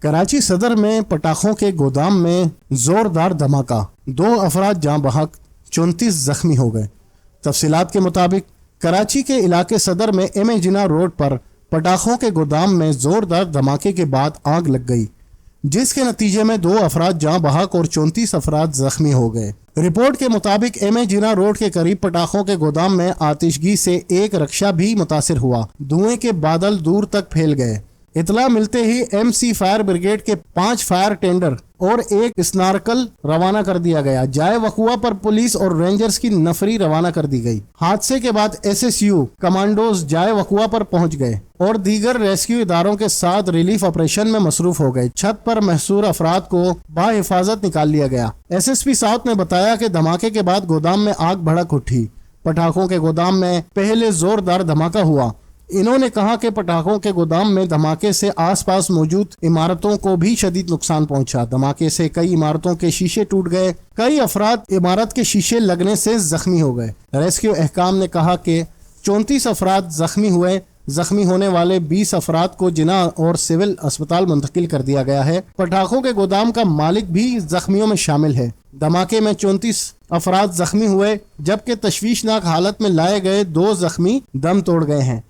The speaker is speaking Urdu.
کراچی صدر میں پٹاخوں کے گودام میں زوردار دھماکہ، 2 افراد جاں بحق، 34 زخمی ہو گئے۔ تفصیلات کے مطابق کراچی کے علاقے صدر میں ایم اے جناح روڈ پر پٹاخوں کے گودام میں زوردار دھماکے کے بعد آگ لگ گئی، جس کے نتیجے میں 2 افراد جاں بحق اور 34 افراد زخمی ہو گئے۔ رپورٹ کے مطابق ایم اے جناح روڈ کے قریب پٹاخوں کے گودام میں آتشگی سے ایک رکشہ بھی متاثر ہوا، دھوئیں کے بادل دور تک پھیل گئے۔ اطلاع ملتے ہی ایم سی فائر بریگیڈ کے 5 فائر ٹینڈر اور ایک اسنارکل روانہ کر دیا گیا۔ جائے وقوع پر پولیس اور رینجرز کی نفری روانہ کر دی گئی۔ حادثے کے بعد ایس ایس یو کمانڈوز جائے وقوع پر پہنچ گئے اور دیگر ریسکیو اداروں کے ساتھ ریلیف آپریشن میں مصروف ہو گئے۔ چھت پر محصور افراد کو بحفاظت نکال لیا گیا۔ ایس ایس پی ساؤتھ نے بتایا کہ دھماکے کے بعد گودام میں آگ بھڑک اٹھی۔ پٹاخوں کے گودام میں پہلے زوردار دھماکہ ہوا۔ انہوں نے کہا کہ پٹاخوں کے گودام میں دھماکے سے آس پاس موجود عمارتوں کو بھی شدید نقصان پہنچا۔ دھماکے سے کئی عمارتوں کے شیشے ٹوٹ گئے، کئی افراد عمارت کے شیشے لگنے سے زخمی ہو گئے۔ ریسکیو احکام نے کہا کہ 34 افراد زخمی ہوئے۔ زخمی ہونے والے 20 افراد کو جناح اور سول اسپتال منتقل کر دیا گیا ہے۔ پٹاخوں کے گودام کا مالک بھی زخمیوں میں شامل ہے۔ دھماکے میں 34 افراد زخمی ہوئے، جبکہ تشویشناک حالت میں لائے گئے 2 زخمی دم توڑ گئے ہیں۔